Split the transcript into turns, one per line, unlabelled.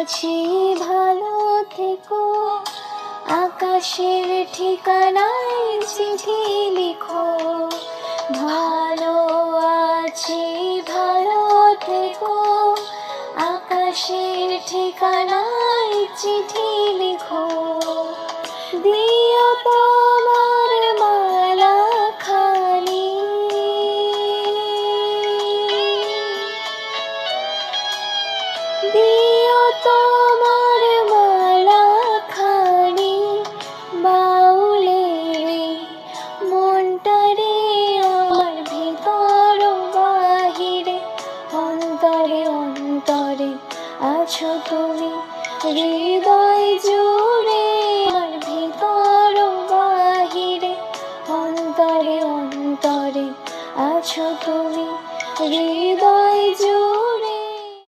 আছি ভালো থেকো, আকাশের ঠিকানায় চিঠি লিখো। ভালো আছি ভালো থেকো, আকাশের ঠিকানায় চিঠি লিখো। দিও তোমার মালা খানি, দিও তোমার মালা খানি, বাউলের মনটারে আমার ভিতর বাহিরে, অন্তরে অন্তরে আছো তুমি, হৃদয় জুড়ে আমার ভিতর বাহিরে, অন্তরে অন্তরে আছো তুমি।